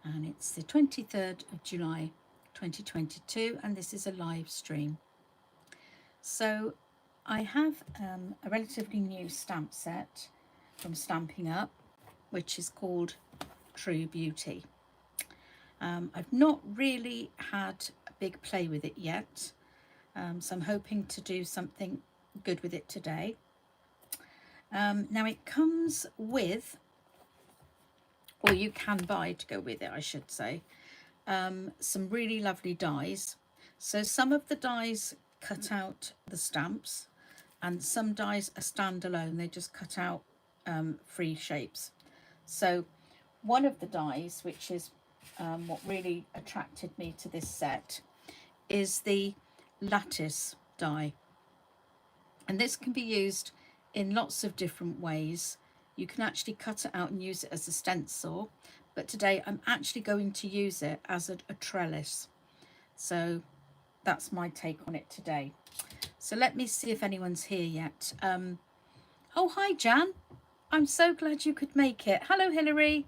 and it's the 23rd of July 2022, and this is a live stream. So I have a relatively new stamp set from Stampin' Up, which is called True Beauty. I've not really had a big play with it yet, so I'm hoping to do something good with it today. Now it comes with, or you can buy to go with it, I should say, some really lovely dies. So some of the dies cut out the stamps, and some dies are standalone. They just cut out free shapes. So one of the dies, which is what really attracted me to this set, is the lattice die. And this can be used in lots of different ways. You can actually cut it out and use it as a stencil, but today I'm actually going to use it as a trellis. So that's my take on it today. So let me see if anyone's here yet. Oh, hi Jan, I'm so glad you could make it. Hello Hilary,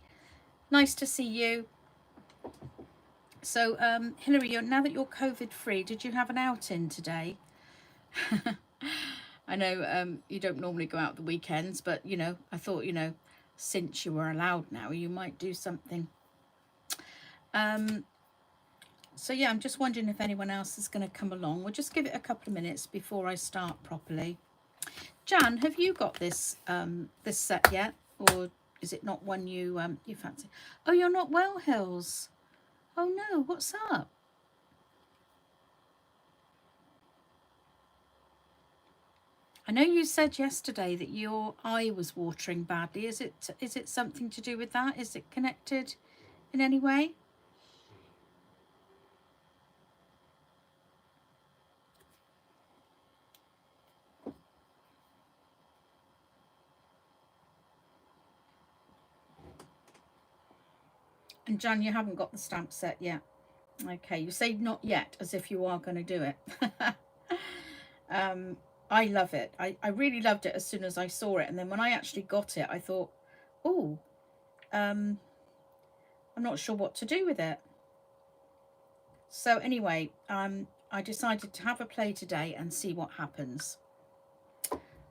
nice to see you. So Hilary, now that you're COVID free, did you have an outing today? I know you don't normally go out the weekends, but you know, I thought, you know, since you were allowed now, you might do something. So yeah, I'm just wondering if anyone else is going to come along. We'll just give it a couple of minutes before I start properly. Jan, have you got this this set yet, or is it not one you you fancy? Oh, you're not well, Hills. Oh no, what's up? I know you said yesterday that your eye was watering badly. Is it something to do with that? Is it connected in any way? And Jan, you haven't got the stamp set yet. Okay, you say not yet, as if you are going to do it. I love it. I really loved it as soon as I saw it. And then when I actually got it, I thought, oh, I'm not sure what to do with it. So anyway, I decided to have a play today and see what happens.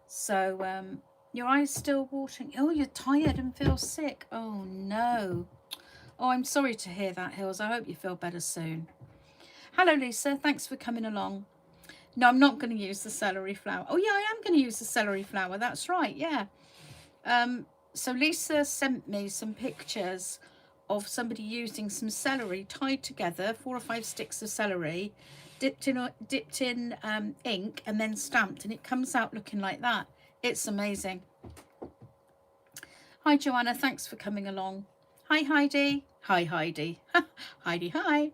So your eye's still watering. Oh, you're tired and feel sick. Oh no. Oh, I'm sorry to hear that, Hills. I hope you feel better soon. Hello, Lisa. Thanks for coming along. No, I'm not going to use the celery flower. Oh, yeah, I am going to use the celery flower. That's right, yeah. So Lisa sent me some pictures of somebody using some celery tied together, 4 or 5 sticks of celery, dipped in ink and then stamped, and it comes out looking like that. It's amazing. Hi, Joanna. Thanks for coming along. Hi, Heidi. Hi, Heidi. Heidi, hi.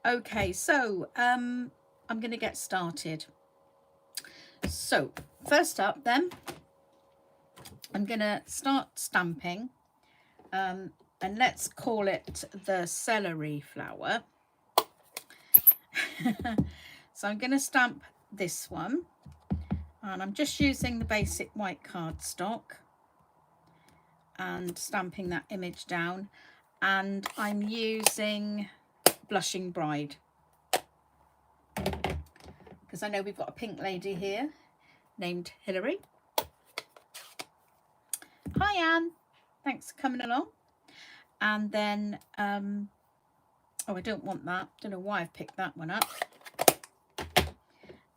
Okay, so I'm going to get started. So first up then, I'm going to start stamping, and let's call it the celery flower. So I'm going to stamp this one, and I'm just using the basic white cardstock and stamping that image down, and I'm using Blushing Bride because I know we've got a pink lady here named Hilary. Hi Anne, thanks for coming along. And then oh, I don't want that, don't know why I've picked that one up.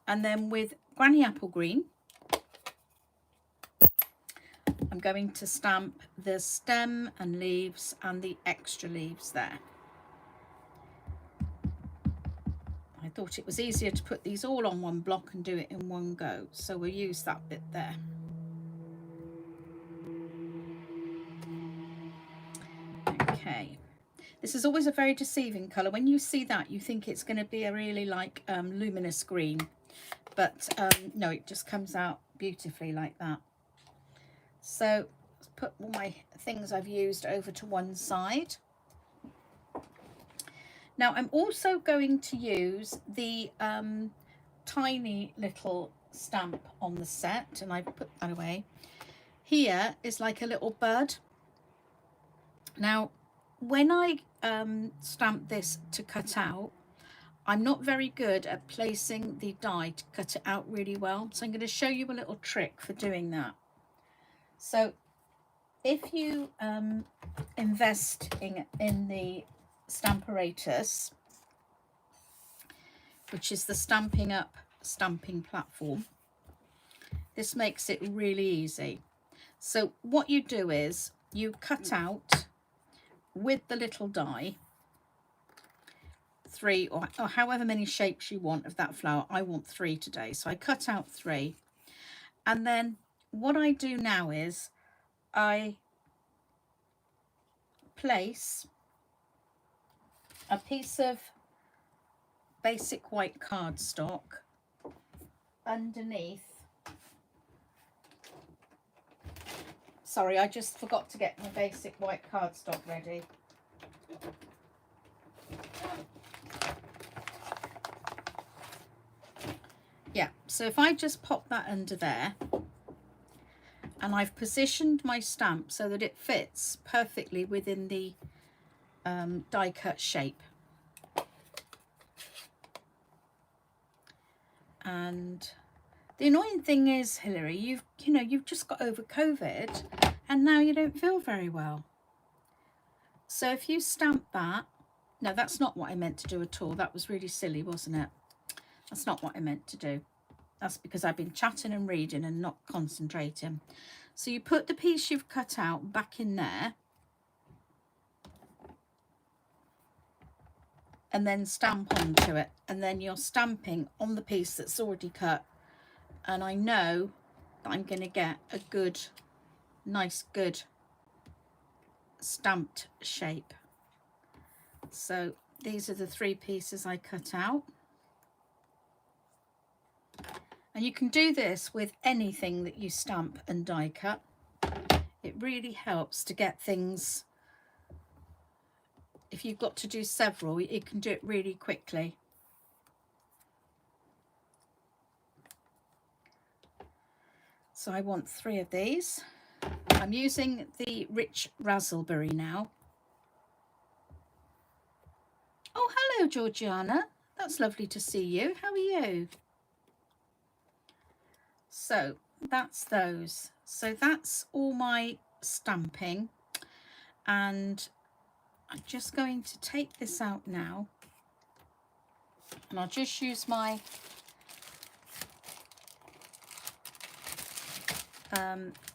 And then with Granny Apple Green, I'm going to stamp the stem and leaves and the extra leaves there. I thought it was easier to put these all on one block and do it in one go, so we'll use that bit there. Okay, this is always a very deceiving colour. When you see that, you think it's going to be a really like luminous green, but no, it just comes out beautifully like that. So let's put all my things I've used over to one side. Now I'm also going to use the tiny little stamp on the set, and I put that away. Here is like a little bud. Now when I stamp this to cut out, I'm not very good at placing the die to cut it out really well. So I'm going to show you a little trick for doing that. So if you invest in the Stamparatus, which is the Stampin' Up stamping platform, this makes it really easy. So what you do is you cut out with the little die 3 or however many shapes you want of that flower. I want 3 today, so I cut out 3. And then what I do now is I place a piece of basic white cardstock underneath. Sorry, I just forgot to get my basic white cardstock ready. Yeah, so if I just pop that under there, and I've positioned my stamp so that it fits perfectly within the die cut shape. And the annoying thing is, Hilary, you've just got over COVID and now you don't feel very well. So if you stamp that, no, that's not what I meant to do at all. That was really silly, wasn't it? That's not what I meant to do. That's because I've been chatting and reading and not concentrating. So you put the piece you've cut out back in there and then stamp onto it, and then you're stamping on the piece that's already cut, and I know that I'm going to get a good, nice, good stamped shape. So these are the 3 pieces I cut out, and you can do this with anything that you stamp and die cut. It really helps to get things. If you've got to do several, you can do it really quickly. So I want 3 of these. I'm using the Rich Raspberry now. Oh, hello, Georgiana. That's lovely to see you. How are you? So that's those. So that's all my stamping. And I'm just going to take this out now, and I'll just use my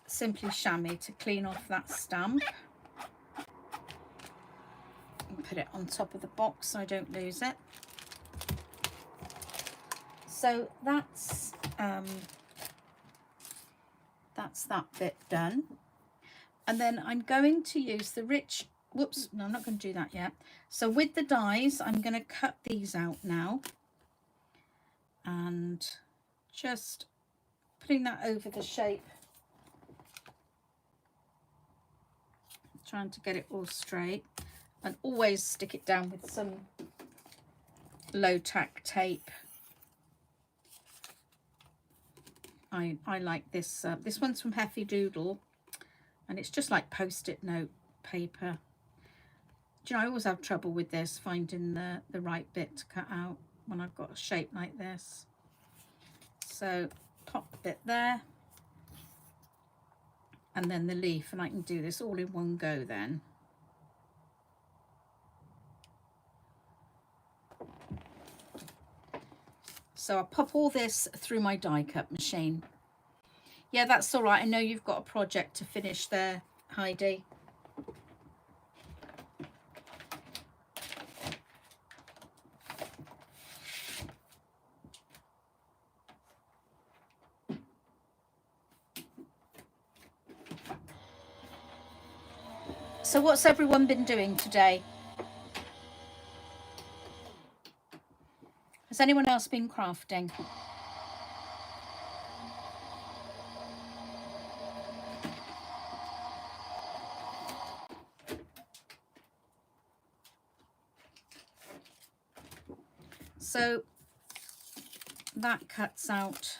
Simply Chamois to clean off that stamp and put it on top of the box so I don't lose it. So that's that bit done, and then I'm going to use the Rich. Whoops, no, I'm not going to do that yet. So with the dies, I'm going to cut these out now and just putting that over the shape, trying to get it all straight, and always stick it down with some low tack tape. I like this. This one's from Heffy Doodle, and it's just like post-it note paper. Do you know, I always have trouble with this, finding the right bit to cut out when I've got a shape like this. So pop the bit there, and then the leaf, and I can do this all in one go then. So I'll pop all this through my die cut machine. Yeah, that's all right. I know you've got a project to finish there, Heidi. So what's everyone been doing today? Has anyone else been crafting? So that cuts out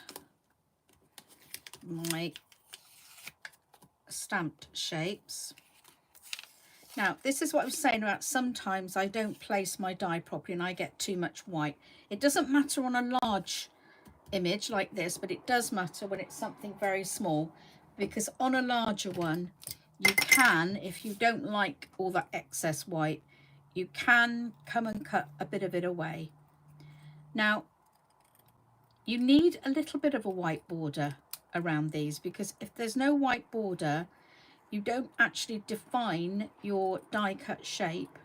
my stamped shapes. Now, this is what I was saying about sometimes I don't place my die properly and I get too much white. It doesn't matter on a large image like this, but it does matter when it's something very small, because on a larger one, you can, if you don't like all that excess white, you can come and cut a bit of it away. Now, you need a little bit of a white border around these, because if there's no white border, you don't actually define your die cut shape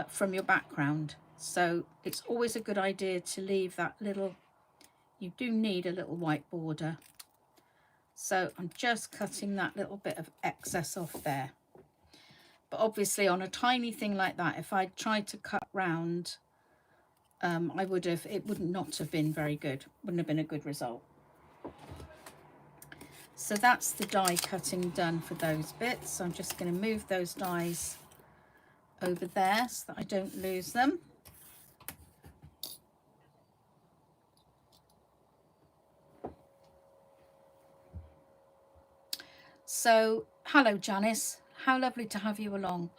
from your background. So it's always a good idea to leave that little, you do need a little white border. So I'm just cutting that little bit of excess off there. But obviously on a tiny thing like that, if I tried to cut round, it would not have been very good, wouldn't have been a good result. So that's the die cutting done for those bits. So I'm just going to move those dies over there so that I don't lose them. So, hello Janice, how lovely to have you along.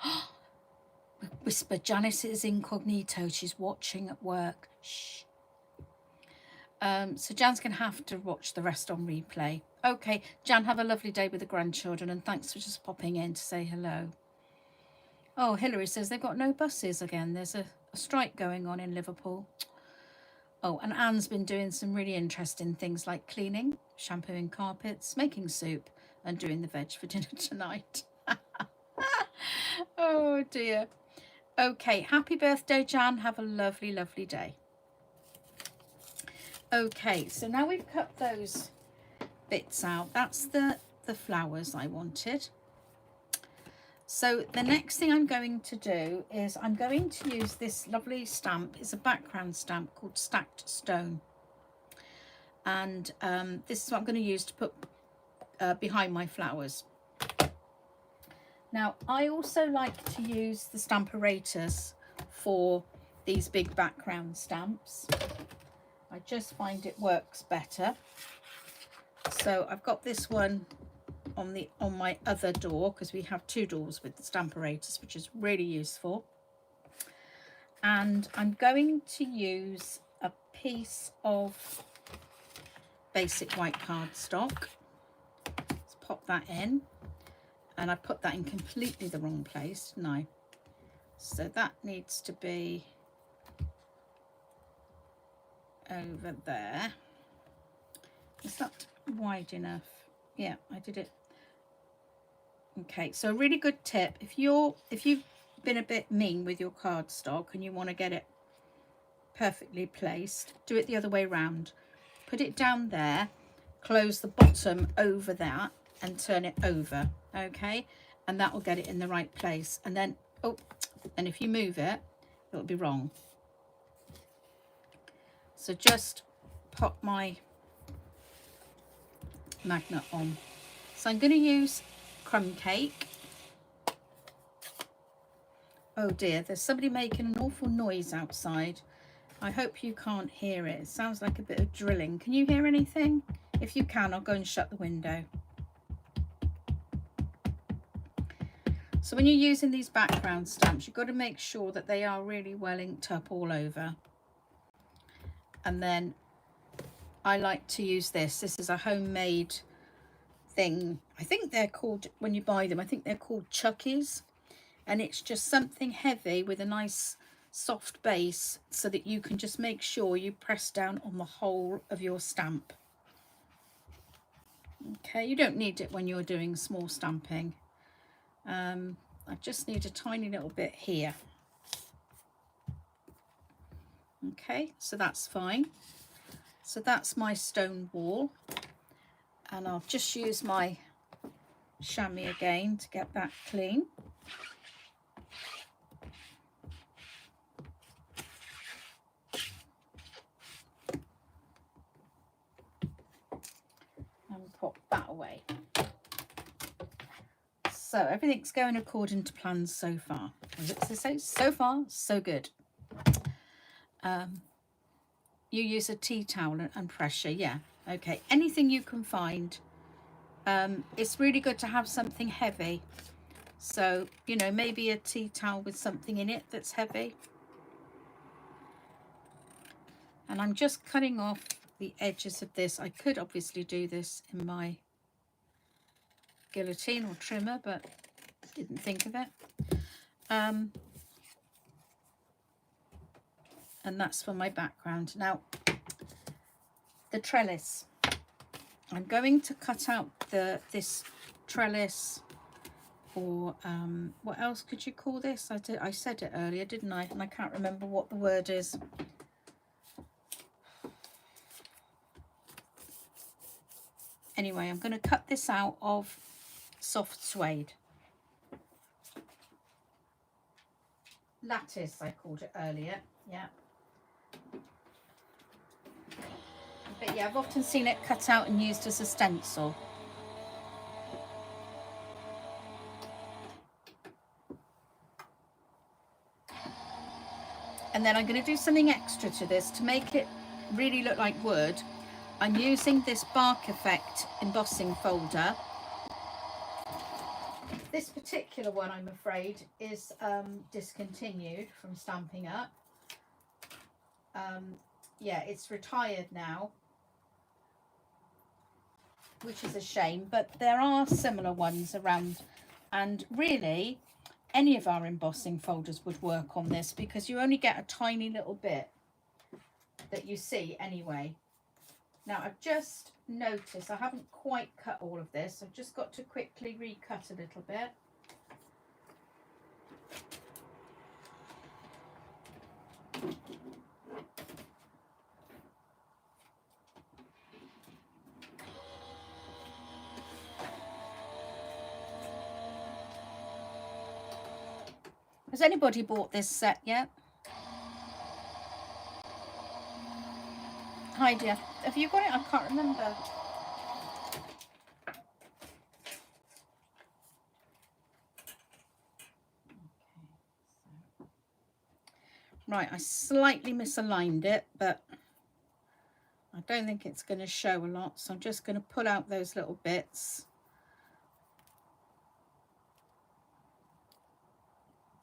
Whisper, Janice is incognito, she's watching at work. Shh. So Jan's going to have to watch the rest on replay. Okay, Jan, have a lovely day with the grandchildren, and thanks for just popping in to say hello. Oh, Hilary says they've got no buses again. There's a strike going on in Liverpool. Oh, and Anne's been doing some really interesting things like cleaning, shampooing carpets, making soup, and doing the veg for dinner tonight. Oh dear. Okay, happy birthday, Jan. Have a lovely, lovely day. Okay, so now we've cut those bits out. That's the flowers I wanted. So the next thing I'm going to do is I'm going to use this lovely stamp. It's a background stamp called Stacked Stone. And this is what I'm going to use to put behind my flowers. Now, I also like to use the Stamparatus for these big background stamps. I just find it works better. So I've got this one on my other door, because we have two doors with the Stamparatus, which is really useful. And I'm going to use a piece of basic white cardstock. Let's pop that in. And I put that in completely the wrong place, didn't I? So that needs to be over there. Is that wide enough? Yeah, I did it. Okay, so a really good tip, if you've been a bit mean with your cardstock and you want to get it perfectly placed, do it the other way around. Put it down there, close the bottom over that and turn it over, okay? And that will get it in the right place. And then, oh, and if you move it, it'll be wrong. So just pop my magnet on. So I'm going to use crumb cake. Oh dear, there's somebody making an awful noise outside. I hope you can't hear it. It sounds like a bit of drilling. Can you hear anything? If you can, I'll go and shut the window. So when you're using these background stamps, you've got to make sure that they are really well inked up all over. And then I like to use this. This is a homemade thing. I think they're called, when you buy them, I think they're called Chuckies. And it's just something heavy with a nice soft base, so that you can just make sure you press down on the whole of your stamp. Okay, you don't need it when you're doing small stamping. I just need a tiny little bit here. Okay, so that's fine. So that's my stone wall, and I'll just use my chamois again to get that clean. And pop that away. So everything's going according to plan so far. As it says, so far, so good. You use a tea towel and pressure, yeah. Okay, anything you can find. It's really good to have something heavy, So, you know, maybe a tea towel with something in it that's heavy. And I'm just cutting off the edges of this. I could obviously do this in my guillotine or trimmer, but didn't think of it. And that's for my background. Now, the trellis. I'm going to cut out this trellis, or what else could you call this? I said it earlier, didn't I? And I can't remember what the word is. Anyway, I'm going to cut this out of soft suede. Lattice, I called it earlier. Yeah. But yeah, I've often seen it cut out and used as a stencil. And then I'm going to do something extra to this to make it really look like wood. I'm using this Bark Effect embossing folder. This particular one, I'm afraid, is discontinued from Stampin' Up. Yeah, it's retired now, which is a shame, but there are similar ones around, and really any of our embossing folders would work on this, because you only get a tiny little bit that you see anyway. Now, I've just noticed I haven't quite cut all of this. I've just got to quickly recut a little bit. Has anybody bought this set yet? Hi dear, have you got it? I can't remember. Right, I slightly misaligned it, but I don't think it's going to show a lot, so I'm just going to pull out those little bits.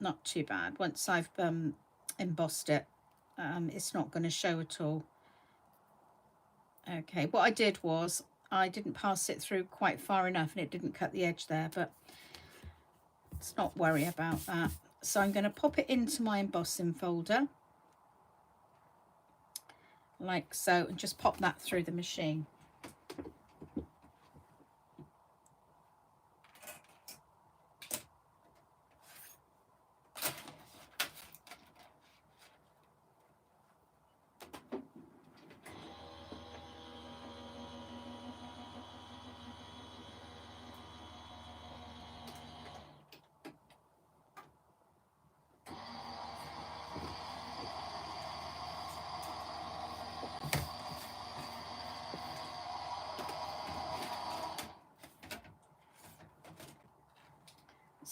Not too bad. Once I've embossed it, it's not going to show at all. Okay, what I did was I didn't pass it through quite far enough and it didn't cut the edge there, but let's not worry about that. So I'm going to pop it into my embossing folder like so, and just pop that through the machine.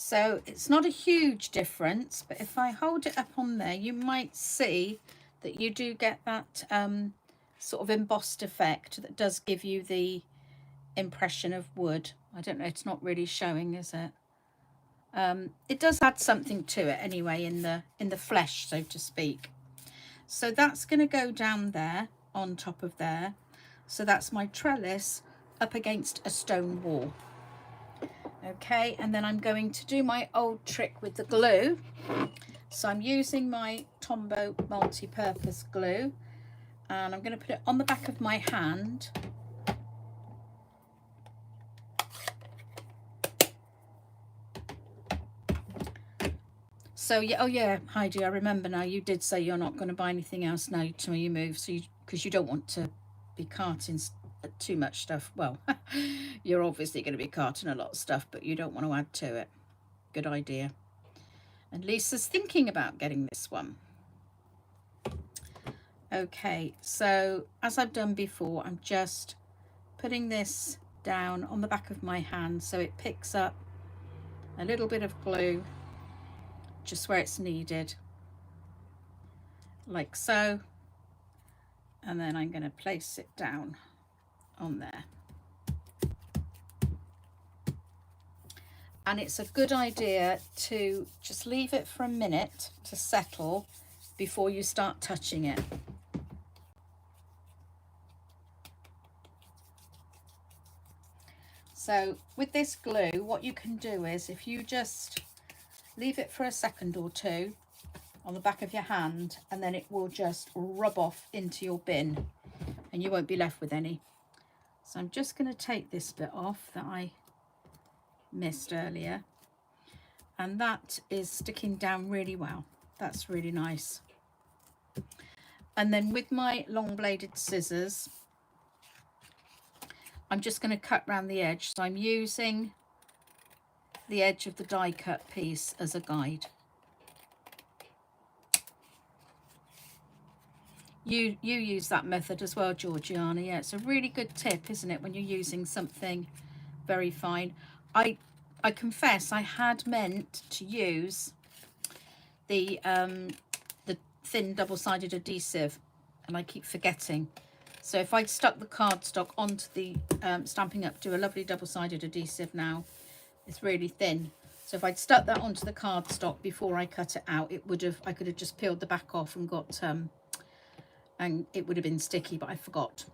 So it's not a huge difference, but if I hold it up on there, you might see that you do get that sort of embossed effect that does give you the impression of wood. I don't know, it's not really showing, is it? It does add something to it anyway in the flesh, so to speak. So that's going to go down there on top of there. So that's my trellis up against a stone wall. Okay, and then I'm going to do my old trick with the glue. So I'm using my Tombow multi-purpose glue, and I'm going to put it on the back of my hand. So yeah, oh yeah, Heidi, I remember now, you did say you're not going to buy anything else now till you move, so because you don't want to be carting too much stuff. Well, you're obviously going to be carting a lot of stuff, but you don't want to add to it. Good idea. And Lisa's thinking about getting this one. Okay, so as I've done before, I'm just putting this down on the back of my hand so it picks up a little bit of glue just where it's needed, like so. And then I'm going to place it down on there. and it's a good idea to just leave it for a minute to settle before you start touching it. So with this glue, what you can do is if you just leave it for a second or two on the back of your hand, and then it will just rub off into your bin and you won't be left with any. So I'm just going to take this bit off that I missed earlier, and that is sticking down really well. That's really nice. And then with my long bladed scissors, I'm just going to cut around the edge. So I'm using the edge of the die cut piece as a guide. You use that method as well, Georgiana. Yeah, it's a really good tip, isn't it, when you're using something very fine. I confess I had meant to use the thin double-sided adhesive, and I keep forgetting. So if I'd stuck the cardstock onto the Stampin' Up, do a lovely double-sided adhesive now. It's really thin. So if I'd stuck that onto the cardstock before I cut it out, I could have just peeled the back off and got and it would have been sticky, but I forgot.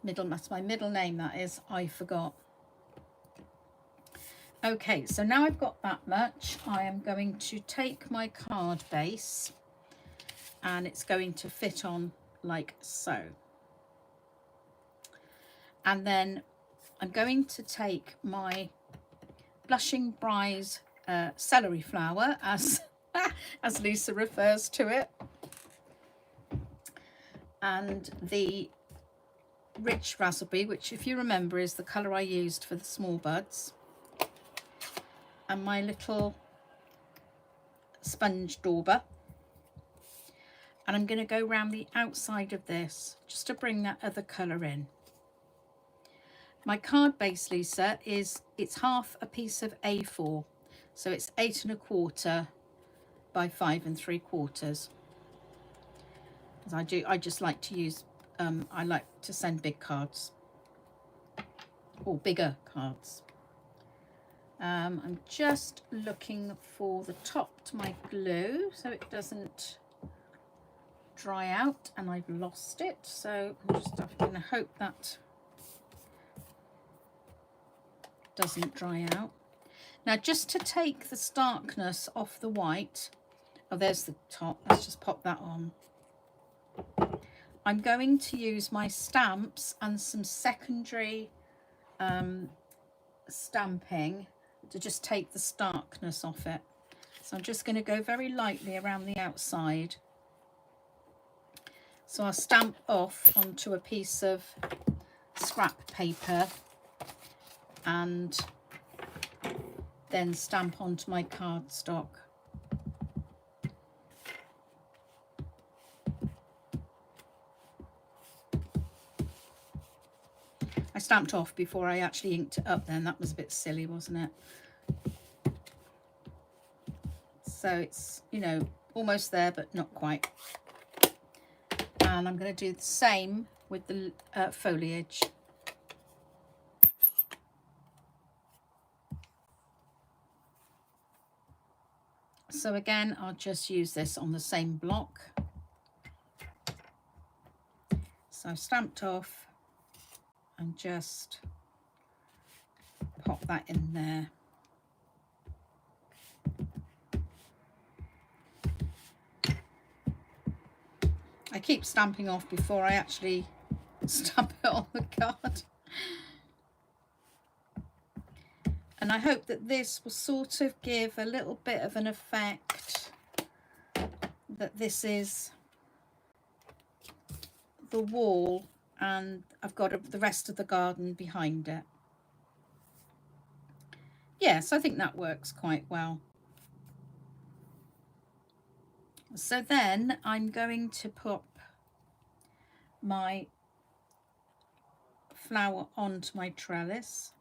That's my middle name, that is. I forgot. Okay, so now I've got that much, I am going to take my card base, and it's going to fit on like so. And then I'm going to take my Blushing Bride celery flower, as Lisa refers to it, and the rich raspberry, which, if you remember, is the colour I used for the small buds, and my little sponge dauber. And I'm going to go around the outside of this just to bring that other colour in. My card base, Lisa, it's half a piece of A4, so it's 8 1/4 by 5 3/4. I just like to use, I like to send big cards, or bigger cards. I'm just looking for the top to my glue so it doesn't dry out, and I've lost it. So I'm just going to hope that doesn't dry out. Now, just to take the starkness off the white, oh, there's the top. Let's just pop that on. I'm going to use my stamps and some secondary stamping to just take the starkness off it. So I'm just going to go very lightly around the outside. So I'll stamp off onto a piece of scrap paper and then stamp onto my cardstock. I stamped off before I actually inked it up then. That was a bit silly, wasn't it? So it's, you know, almost there, but not quite. And I'm going to do the same with the foliage. So again, I'll just use this on the same block. So I've stamped off and just pop that in there. I keep stamping off before I actually stamp it on the card. And I hope that this will sort of give a little bit of an effect that this is the wall and I've got the rest of the garden behind it. Yes, I think that works quite well. So then I'm going to pop my flower onto my trellis,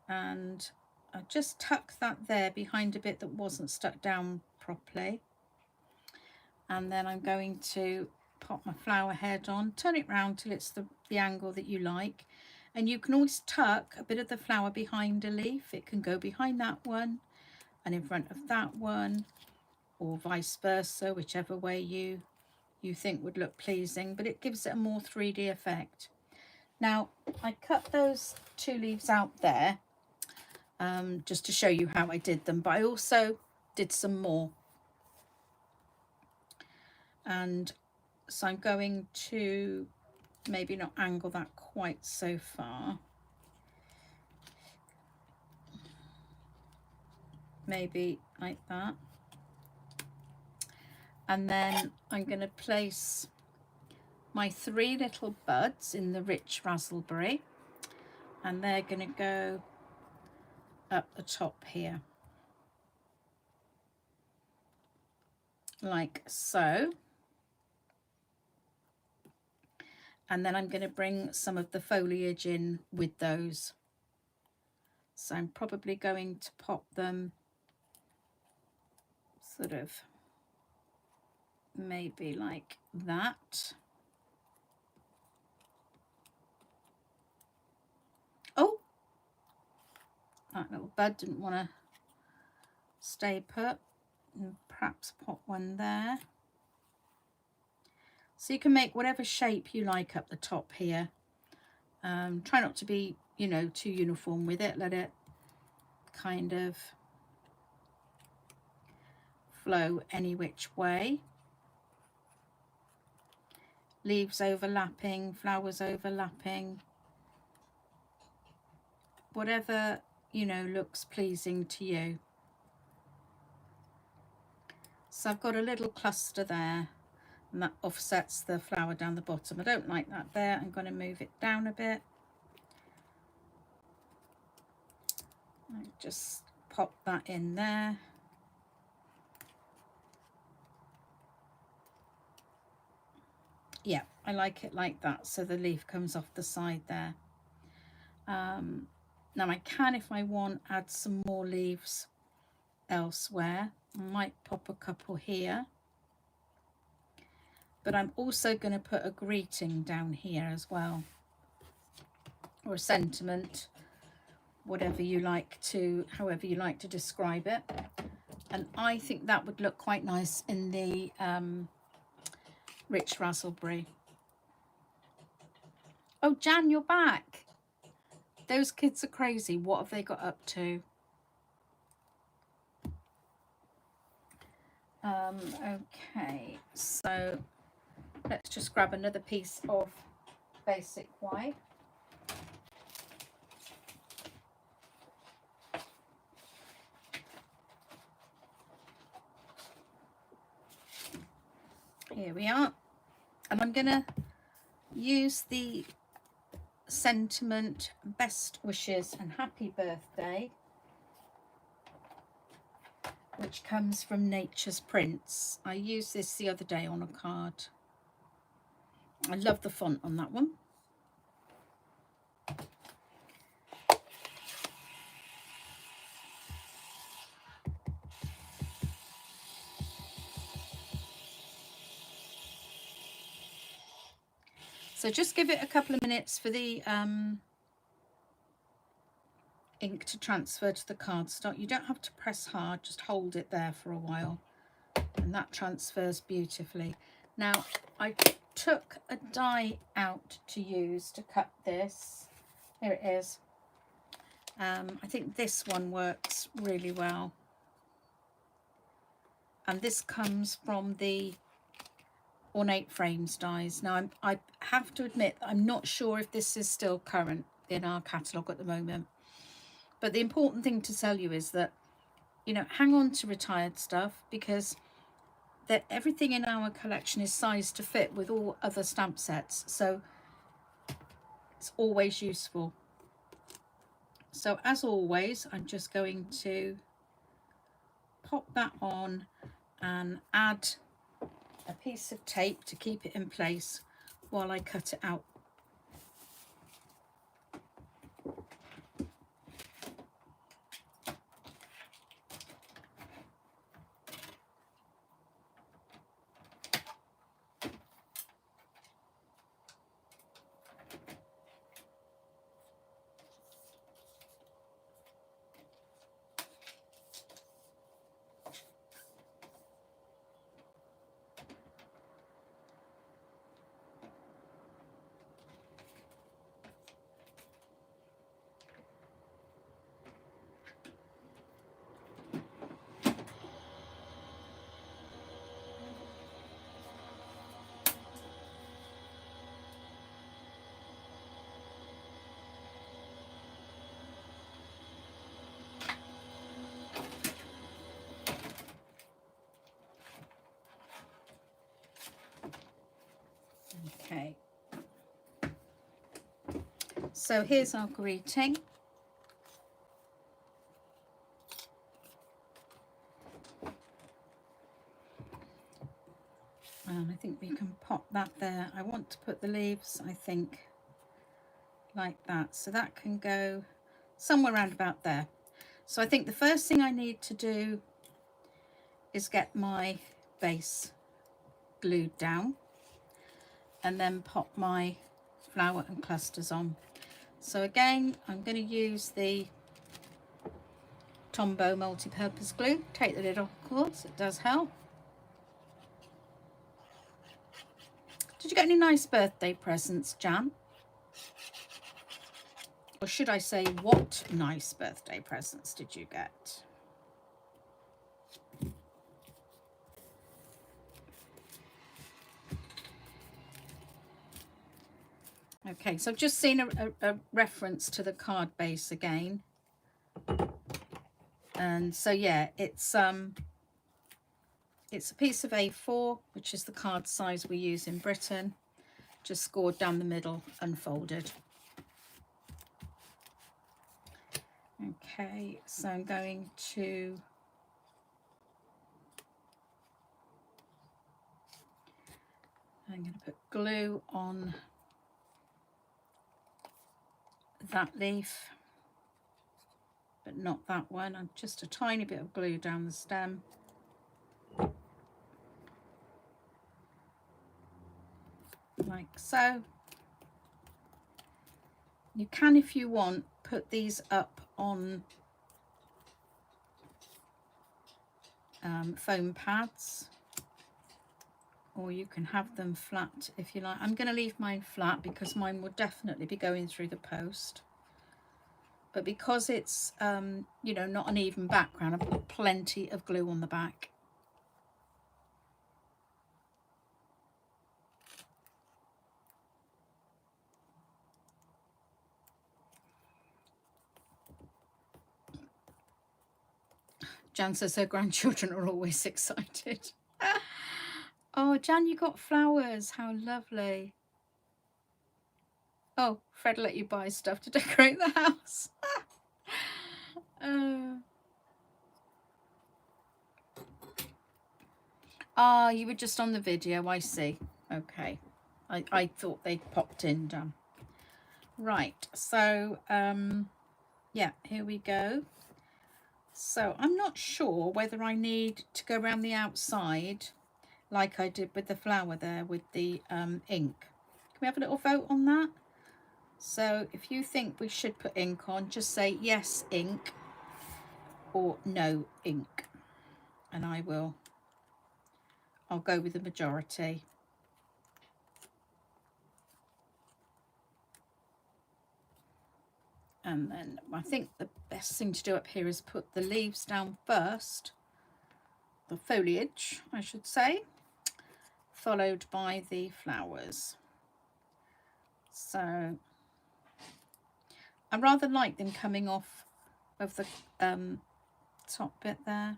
and I just tuck that there behind a bit that wasn't stuck down properly. And then I'm going to pop my flower head on, turn it round till it's the angle that you like. And you can always tuck a bit of the flower behind a leaf. It can go behind that one and in front of that one, or vice versa, whichever way you think would look pleasing, but it gives it a more 3D effect. Now, I cut those 2 leaves out there just to show you how I did them, but I also did some more. And so I'm going to maybe not angle that quite so far. Maybe like that. And then I'm going to place my 3 little buds in the rich raspberry, and they're going to go up the top here, like so. And then I'm going to bring some of the foliage in with those. So I'm probably going to pop them sort of maybe like that. Oh, that little bud didn't want to stay put. And perhaps pop one there. So you can make whatever shape you like up the top here. Try not to be, you know, too uniform with it. Let it kind of flow any which way. Leaves overlapping, flowers overlapping. Whatever, you know, looks pleasing to you. So I've got a little cluster there, and that offsets the flower down the bottom. I don't like that there. I'm going to move it down a bit. I just pop that in there. Yeah, I like it like that, so the leaf comes off the side there. Now I can, if I want, add some more leaves elsewhere. I might pop a couple here. But I'm also going to put a greeting down here as well, or a sentiment, whatever you like to, however you like to describe it. And I think that would look quite nice in the rich raspberry. Oh, Jan, you're back. Those kids are crazy. What have they got up to? Okay, so let's just grab another piece of basic white. Here we are. And I'm going to use the sentiment, best wishes and happy birthday, which comes from Nature's Prints. I used this the other day on a card. I love the font on that one. So just give it a couple of minutes for the ink to transfer to the cardstock. You don't have to press hard, just hold it there for a while, and that transfers beautifully. Now I took a die out to use to cut this. Here it is. I think this one works really well, and this comes from the Ornate Frames dies. Now I have to admit I'm not sure if this is still current in our catalogue at the moment, but the important thing to tell you is that, you know, hang on to retired stuff, because that everything in our collection is sized to fit with all other stamp sets, so it's always useful. So as always, I'm just going to pop that on and add a piece of tape to keep it in place while I cut it out. Okay, so here's our greeting. And I think we can pop that there. I want to put the leaves, I think, like that. So that can go somewhere around about there. So I think the first thing I need to do is get my base glued down and then pop my flower and clusters on. So again, I'm going to use the Tombow multi-purpose glue. Take the lid off, of course, it does help. Did you get any nice birthday presents, Jan? Or should I say, what nice birthday presents did you get? Okay, so I've just seen a reference to the card base again. And so yeah, it's a piece of A4, which is the card size we use in Britain, just scored down the middle and folded. Okay, so I'm going to put glue on that leaf, but not that one. I'm just a tiny bit of glue down the stem. Like so. You can, if you want, put these up on foam pads, or you can have them flat if you like. I'm going to leave mine flat because mine will definitely be going through the post. But because it's, you know, not an even background, I've put plenty of glue on the back. Jan says her grandchildren are always excited. Oh, Jan, you got flowers. How lovely. Oh, Fred let you buy stuff to decorate the house. You were just on the video, I see. Okay. I thought they'd popped in, Jan. Right, so yeah, here we go. So I'm not sure whether I need to go around the outside like I did with the flower there with the ink. Can we have a little vote on that? So if you think we should put ink on, just say yes, ink, or no, ink. And I'll go with the majority. And then I think the best thing to do up here is put the leaves down first, the foliage, I should say, followed by the flowers. So I rather like them coming off of the top bit there.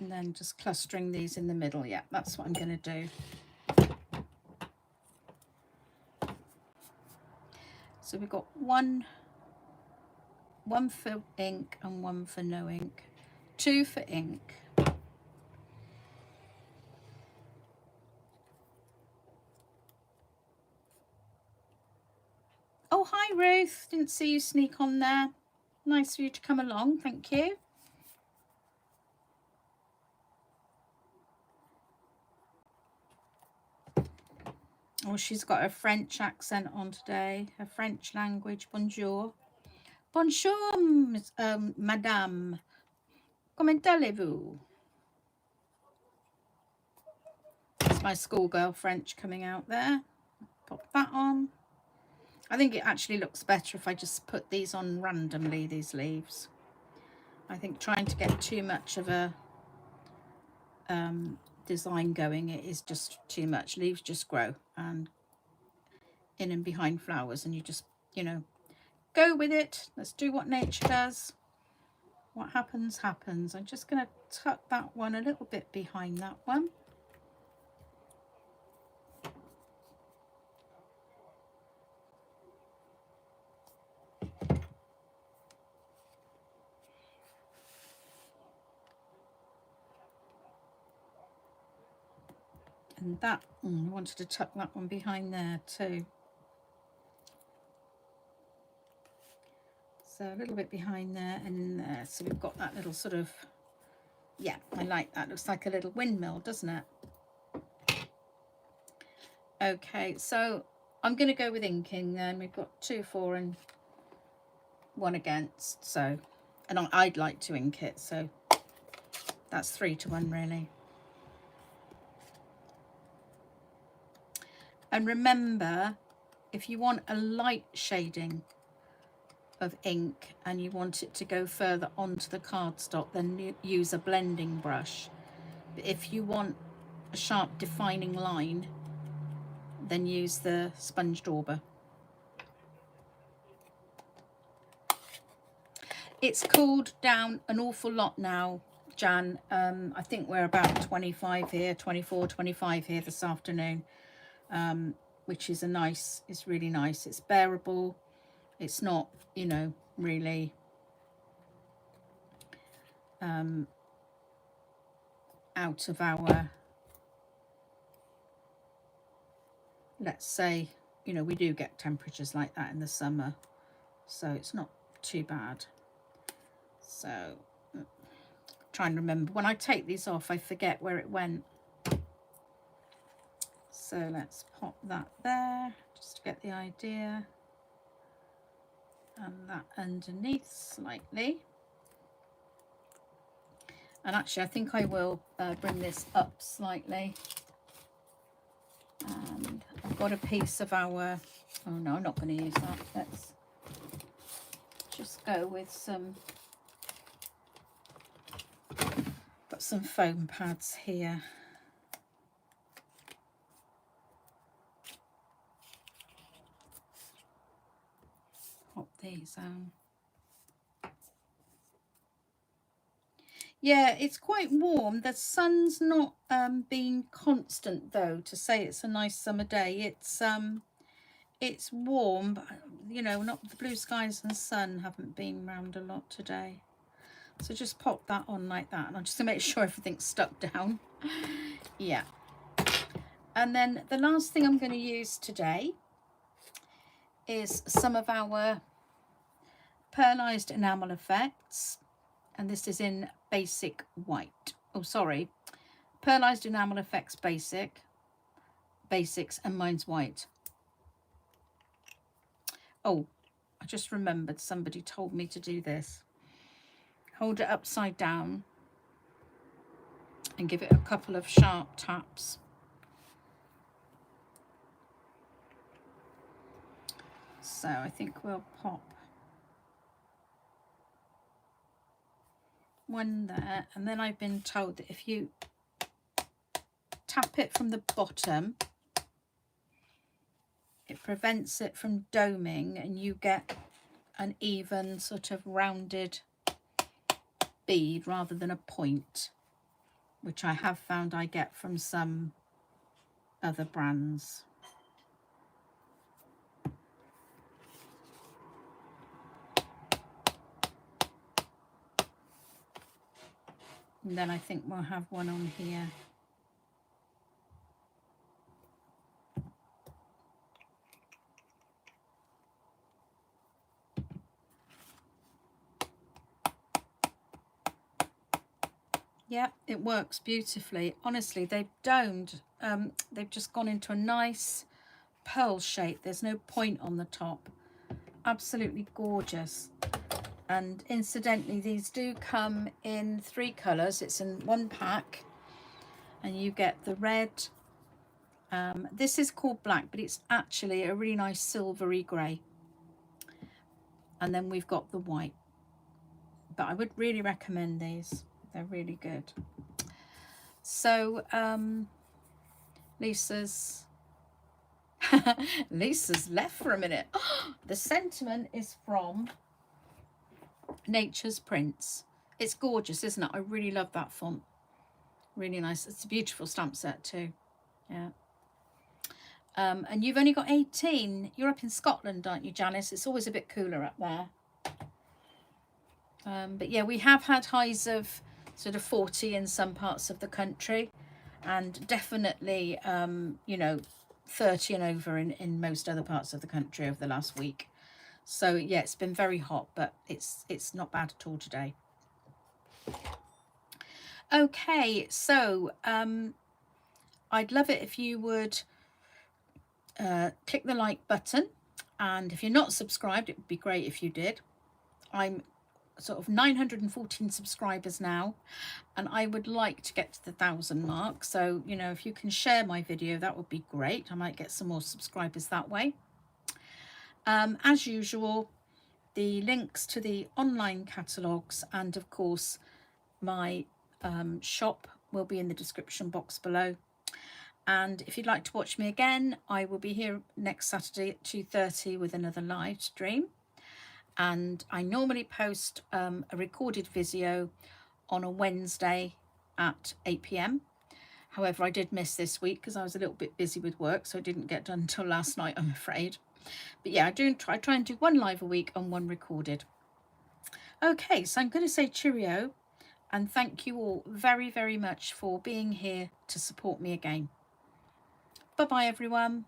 And then just clustering these in the middle. Yeah, that's what I'm going to do. So we've got one for ink and one for no ink. 2 for ink. Oh, hi Ruth. Didn't see you sneak on there. Nice for you to come along. Thank you. Oh, she's got her French accent on today. Her French language. Bonjour. Bonjour, madame. Comment allez-vous? It's my schoolgirl French coming out there. Pop that on. I think it actually looks better if I just put these on randomly, these leaves. I think trying to get too much of a design going, it is just too much. Leaves just grow and in and behind flowers, and you just, you know, go with it. Let's do what nature does. what happens, happens. I'm just going to tuck that one a little bit behind that one. And that, I wanted to tuck that one behind there too. So a little bit behind there and there. So we've got that little sort of, yeah, I like that. Looks like a little windmill, doesn't it? Okay, so I'm going to go with inking then. We've got 2 for and 1 against. So, and I'd like to ink it. So that's 3 to 1 really. And remember, if you want a light shading of ink and you want it to go further onto the cardstock, then use a blending brush. But if you want a sharp defining line, then use the sponge dauber. It's cooled down an awful lot now, Jan. I think we're about 25 here, 24, 25 here this afternoon, which is it's really nice. It's bearable. It's not, you know, really out of our, let's say, you know, we do get temperatures like that in the summer, so it's not too bad. So trying to remember, when I take these off I forget where it went, so let's pop that there just to get the idea, and that underneath slightly. And actually I think I will bring this up slightly. And I've got a piece of our, oh no, I'm not going to use that. Let's just go with some, got some foam pads here. Pop these on. Yeah, it's quite warm. The sun's not been constant though to say it's a nice summer day. It's warm, but you know, not the blue skies and sun haven't been round a lot today. So just pop that on like that, and I'm just gonna make sure everything's stuck down. Yeah. And then the last thing I'm going to use today is some of our pearlized enamel effects, and this is in basic white. Oh, sorry, pearlized enamel effects basics, and mine's white. Oh, I just remembered, somebody told me to do this. Hold it upside down and give it a couple of sharp taps. So I think we'll pop one there, and then I've been told that if you tap it from the bottom, it prevents it from doming and you get an even sort of rounded bead rather than a point, which I have found I get from some other brands. And then I think we'll have one on here. Yeah, it works beautifully. Honestly, they've domed. They've just gone into a nice pearl shape. There's no point on the top. Absolutely gorgeous. And incidentally, these do come in 3 colours. It's in 1 pack, and you get the red. This is called black, but it's actually a really nice silvery grey. And then we've got the white. But I would really recommend these. They're really good. So Lisa's Lisa's left for a minute. The sentiment is from Nature's Prince, It's gorgeous, isn't it? I really love that font. Really nice. It's a beautiful stamp set too. Yeah. And you've only got 18. You're up in Scotland, aren't you, Janice? It's always a bit cooler up there. But yeah, we have had highs of sort of 40 in some parts of the country, and definitely, you know, 30 and over in most other parts of the country over the last week. So yeah, it's been very hot, but it's not bad at all today. Okay, so I'd love it if you would click the like button, and if you're not subscribed, it would be great if you did. I'm sort of 914 subscribers now, and I would like to get to the 1,000 mark. So, you know, if you can share my video, that would be great. I might get some more subscribers that way. As usual, the links to the online catalogues and of course my shop will be in the description box below. And if you'd like to watch me again, I will be here next Saturday at 2:30 with another live stream. And I normally post a recorded video on a Wednesday at 8 p.m. However, I did miss this week because I was a little bit busy with work, so it didn't get done until last night, I'm afraid. But yeah, I try and do one live a week and one recorded. Okay, so I'm going to say cheerio, and thank you all very, very much for being here to support me again. Bye-bye, everyone.